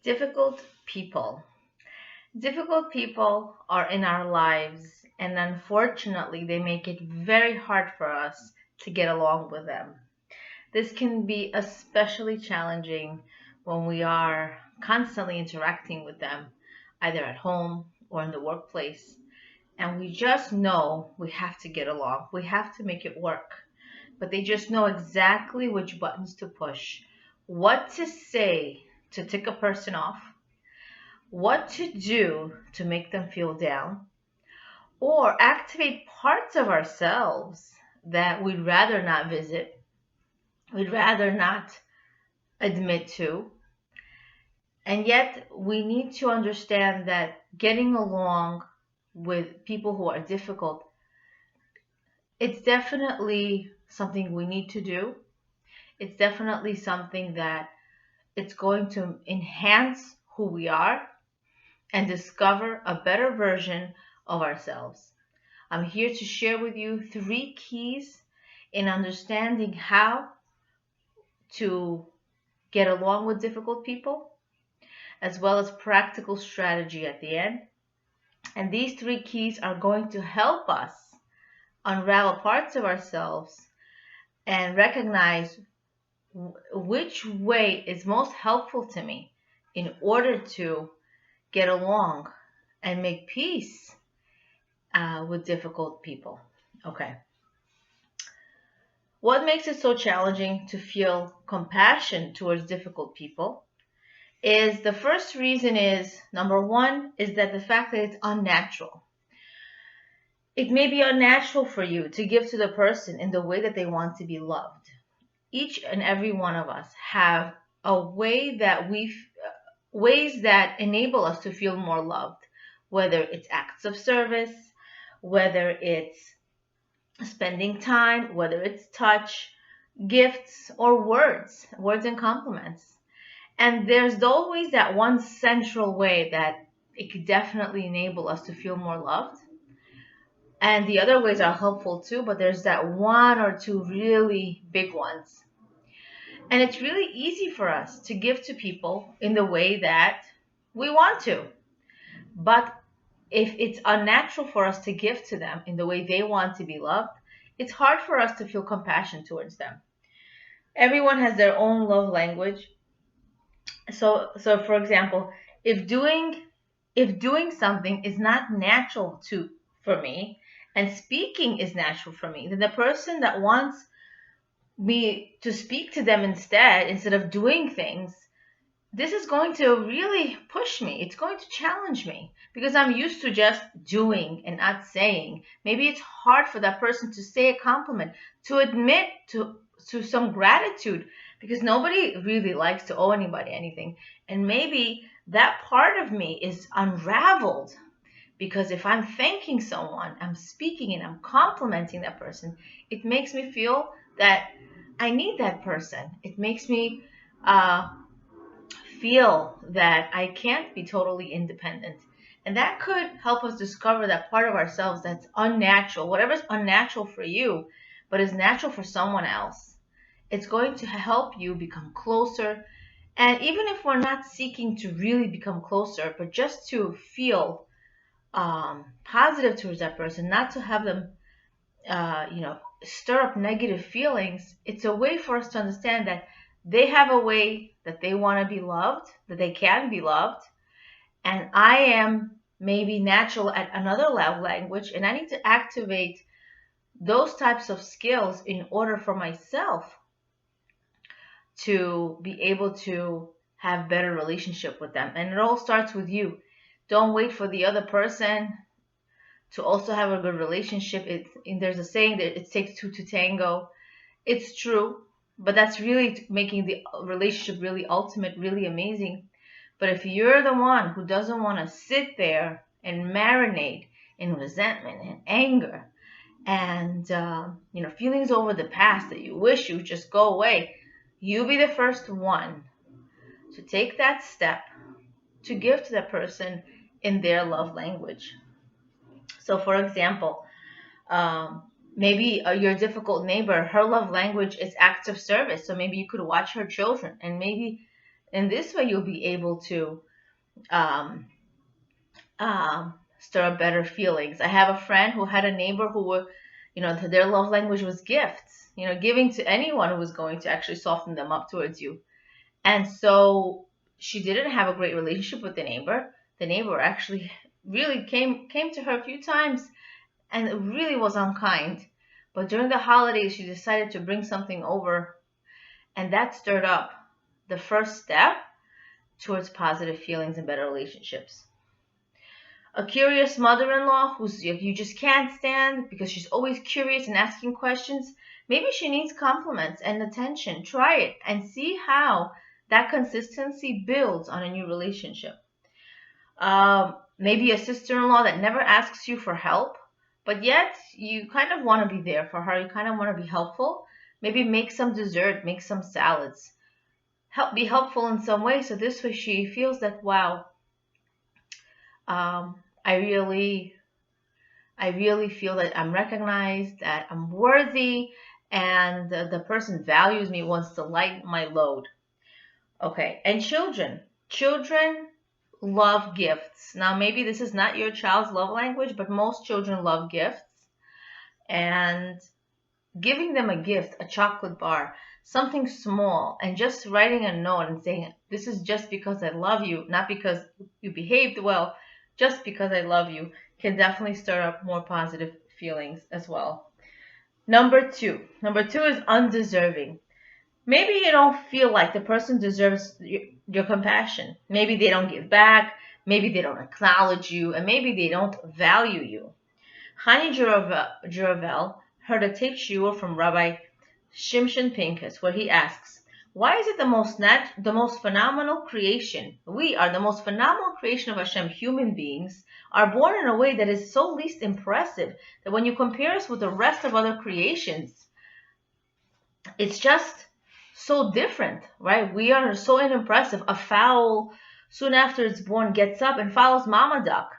Difficult people. Difficult people are in our lives, and unfortunately, they make it very hard for us to get along with them. This can be especially challenging when we are constantly interacting with them, either at home or in the workplace. And we just know we have to get along, we have to make it work. But they just know exactly which buttons to push, what to say to tick a person off, what to do to make them feel down, or activate parts of ourselves that we'd rather not visit, we'd rather not admit to. And yet, we need to understand that getting along with people who are difficult, it's definitely something we need to do. It's definitely something that it's going to enhance who we are and discover a better version of ourselves. I'm here to share with you 3 keys in understanding how to get along with difficult people, as well as practical strategy at the end. And these 3 keys are going to help us unravel parts of ourselves and recognize which way is most helpful to me in order to get along and make peace with difficult people. Okay. What makes it so challenging to feel compassion towards difficult people is the first reason is, number one, is that the fact that it's unnatural. It may be unnatural for you to give to the person in the way that they want to be loved. Each and every one of us have a way that ways that enable us to feel more loved, whether it's acts of service, whether it's spending time, whether it's touch, gifts, or words and compliments. And there's always that one central way that it could definitely enable us to feel more loved. And the other ways are helpful too, but there's that one or two really big ones. And it's really easy for us to give to people in the way that we want to. But if it's unnatural for us to give to them in the way they want to be loved, it's hard for us to feel compassion towards them. Everyone has their own love language. So for example, if doing something is not natural to for me and speaking is natural for me, then the person that wants me to speak to them instead of doing things, this is going to really push me. It's going to challenge me because I'm used to just doing and not saying. Maybe it's hard for that person to say a compliment, to admit to some gratitude, because nobody really likes to owe anybody anything. And maybe that part of me is unraveled because if I'm thanking someone, I'm speaking and I'm complimenting that person, it makes me feel that I need that person. It makes me feel that I can't be totally independent. And that could help us discover that part of ourselves that's unnatural. Whatever's unnatural for you, but is natural for someone else, it's going to help you become closer. And even if we're not seeking to really become closer, but just to feel positive towards that person, not to have them, stir up negative feelings, it's a way for us to understand that they have a way that they want to be loved, that they can be loved, and I am maybe natural at another love language, and I need to activate those types of skills in order for myself to be able to have better relationship with them. And it all starts with you. Don't wait for the other person to also have a good relationship. There's a saying that it takes two to tango. It's true, but that's really making the relationship really ultimate, really amazing. But if you're the one who doesn't want to sit there and marinate in resentment and anger and feelings over the past that you wish you would just go away, you be the first one to take that step to give to that person in their love language. So for example, maybe your difficult neighbor, her love language is acts of service. So maybe you could watch her children, and maybe In this way, you'll be able to um, stir up better feelings. I have a friend who had a neighbor who were, their love language was gifts, giving to anyone who was going to actually soften them up towards you. And so she didn't have a great relationship with the neighbor. The neighbor actually really came to her a few times and it really was unkind. But during the holidays, she decided to bring something over, and that stirred up the first step towards positive feelings and better relationships. A curious mother-in-law who's you just can't stand because she's always curious and asking questions. Maybe she needs compliments and attention. Try it and see how that consistency builds on a new relationship. Maybe a sister-in-law that never asks you for help, but yet you kind of want to be there for her. You kind of want to be helpful. Maybe make some dessert, make some salads. Be helpful in some way, so this way she feels that, wow, I really feel that I'm recognized, that I'm worthy, and the person values me, wants to lighten my load. Okay, and children love gifts. Now, maybe this is not your child's love language, but most children love gifts. And giving them a gift, a chocolate bar, something small, and just writing a note and saying, this is just because I love you, not because you behaved well, just because I love you, can definitely stir up more positive feelings as well. Number two is undeserving. Maybe you don't feel like the person deserves your compassion. Maybe they don't give back, maybe they don't acknowledge you, and maybe they don't value you. Hani Juravel heard a tape shiur from Rabbi Shimshon Pincus, where he asks, why is it the most phenomenal creation? We are the most phenomenal creation of Hashem. Human beings are born in a way that is so least impressive that when you compare us with the rest of other creations, it's just so different, right? We are so unimpressive. A fowl, soon after it's born, gets up and follows mama duck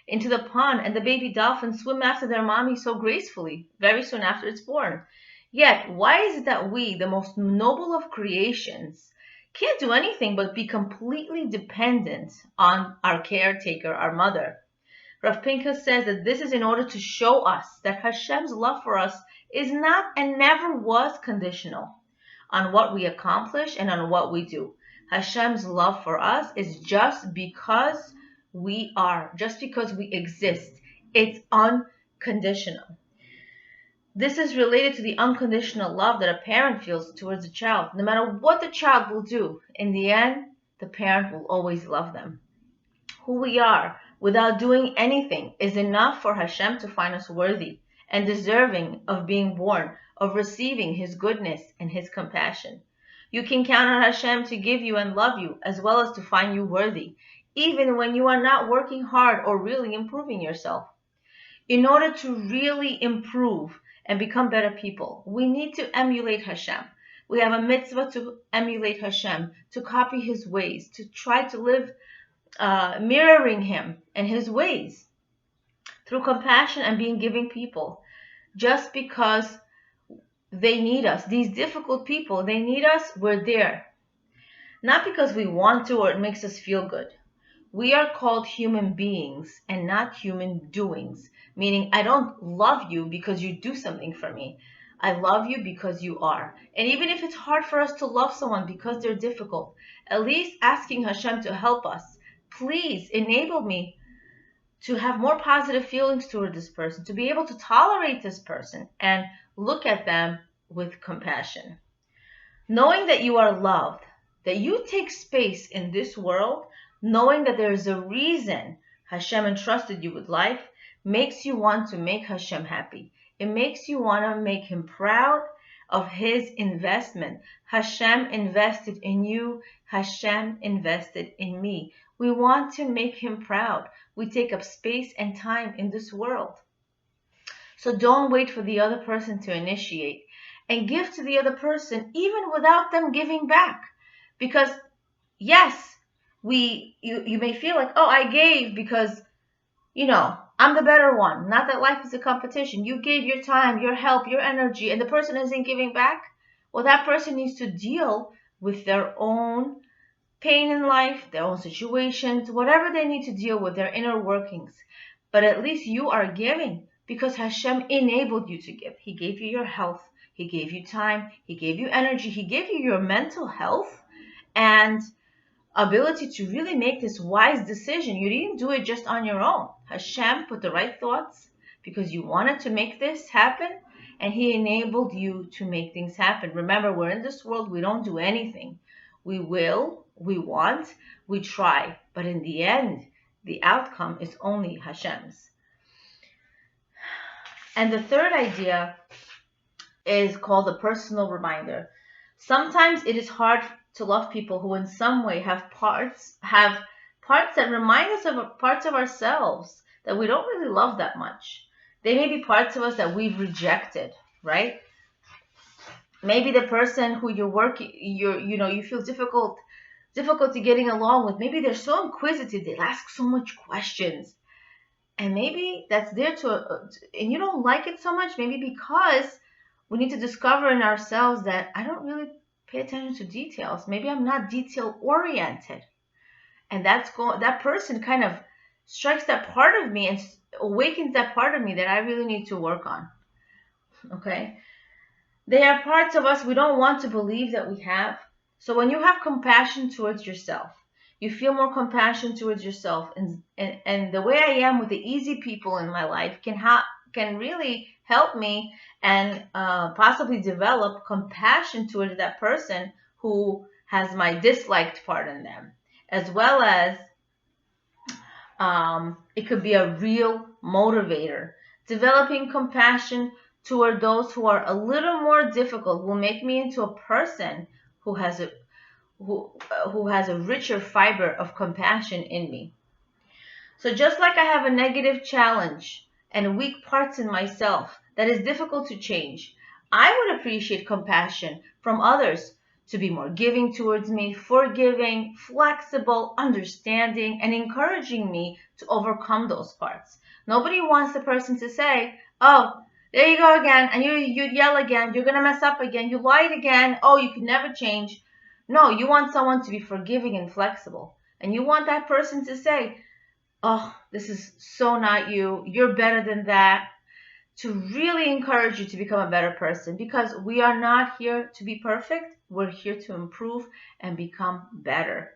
into the pond, and the baby dolphins swim after their mommy so gracefully, very soon after it's born. Yet, why is it that we, the most noble of creations, can't do anything but be completely dependent on our caretaker, our mother? Rav Pincus says that this is in order to show us that Hashem's love for us is not and never was conditional on what we accomplish and on what we do. Hashem's love for us is just because we are, just because we exist. It's unconditional. This is related to the unconditional love that a parent feels towards a child. No matter what the child will do, in the end, the parent will always love them. Who we are, without doing anything, is enough for Hashem to find us worthy and deserving of being born, of receiving His goodness and His compassion. You can count on Hashem to give you and love you, as well as to find you worthy, even when you are not working hard or really improving yourself. In order to really improve and become better people, we need to emulate Hashem. We have a mitzvah to emulate Hashem, to copy His ways, to try to live mirroring Him and His ways through compassion and being giving people. Just because they need us, these difficult people, they need us, we're there. Not because we want to or it makes us feel good. We are called human beings and not human doings. Meaning, I don't love you because you do something for me. I love you because you are. And even if it's hard for us to love someone because they're difficult, at least asking Hashem to help us. Please enable me to have more positive feelings toward this person, to be able to tolerate this person and look at them with compassion. Knowing that you are loved, that you take space in this world, knowing that there is a reason Hashem entrusted you with life, makes you want to make Hashem happy. It makes you want to make Him proud of His investment. Hashem invested in you. Hashem invested in me. We want to make Him proud. We take up space and time in this world. So don't wait for the other person to initiate, and give to the other person even without them giving back. Because yes, you may feel like, oh, I gave because, I'm the better one. Not that life is a competition. You gave your time, your help, your energy, and the person isn't giving back. Well, that person needs to deal with their own pain in life, their own situations, whatever they need to deal with, their inner workings. But at least you are giving because Hashem enabled you to give. He gave you your health. He gave you time. He gave you energy. He gave you your mental health and ability to really make this wise decision. You didn't do it just on your own. Hashem put the right thoughts because you wanted to make this happen, and He enabled you to make things happen. Remember, we're in this world, we don't do anything. We will, we want, we try, but in the end, the outcome is only Hashem's. And the third idea is called a personal reminder. Sometimes it is hard to love people who in some way have parts that remind us of parts of ourselves that we don't really love that much. They may be parts of us that we've rejected, right? Maybe the person who you feel difficulty getting along with, maybe they're so inquisitive, they ask so much questions. And maybe that's there and you don't like it so much, maybe because we need to discover in ourselves that I don't really pay attention to details. Maybe I'm not detail oriented. And that person kind of strikes that part of me and awakens that part of me that I really need to work on. Okay? They are parts of us we don't want to believe that we have. So when you have compassion towards yourself, you feel more compassion towards yourself, and the way I am with the easy people in my life can really help me and possibly develop compassion towards that person who has my disliked part in them, as well as it could be a real motivator. Developing compassion toward those who are a little more difficult will make me into a person who has a richer fiber of compassion in me. So just like I have a negative challenge and weak parts in myself that is difficult to change, I would appreciate compassion from others to be more giving towards me, forgiving, flexible, understanding, and encouraging me to overcome those parts. Nobody wants the person to say, oh, there you go again, and you yell again, you're going to mess up again, you lied again, oh, you could never change. No, you want someone to be forgiving and flexible. And you want that person to say, oh, this is so not you, you're better than that, to really encourage you to become a better person, because we are not here to be perfect. We're here to improve and become better.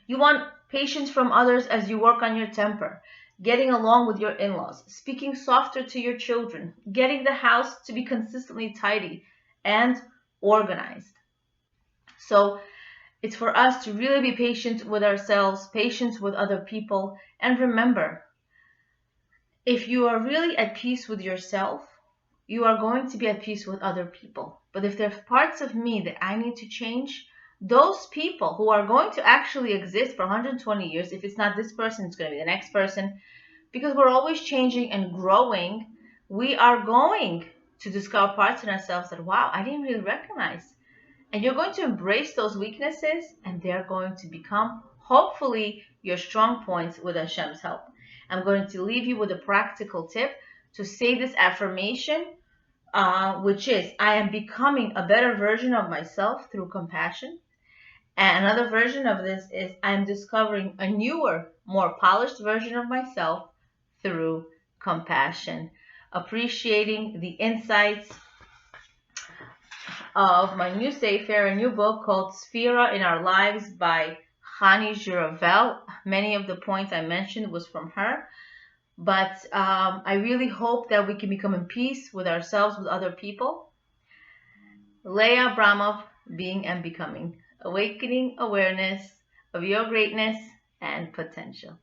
You want patience from others as you work on your temper, getting along with your in-laws, speaking softer to your children, getting the house to be consistently tidy and organized. So it's for us to really be patient with ourselves, patient with other people, and remember, if you are really at peace with yourself, you are going to be at peace with other people. But if there's parts of me that I need to change, those people who are going to actually exist for 120 years, if it's not this person, it's going to be the next person, because we're always changing and growing, we are going to discover parts in ourselves that, wow, I didn't really recognize. And you're going to embrace those weaknesses, and they're going to become, hopefully, your strong points with Hashem's help. I'm going to leave you with a practical tip to say this affirmation, which is, I am becoming a better version of myself through compassion. And another version of this is, I am discovering a newer, more polished version of myself through compassion. Appreciating the insights of my new sefer, a new book called Sphira in Our Lives by Hani Juravel. Many of the points I mentioned was from her. But I really hope that we can become in peace with ourselves, with other people. Leah Abramov, Being and Becoming. Awakening awareness of your greatness and potential.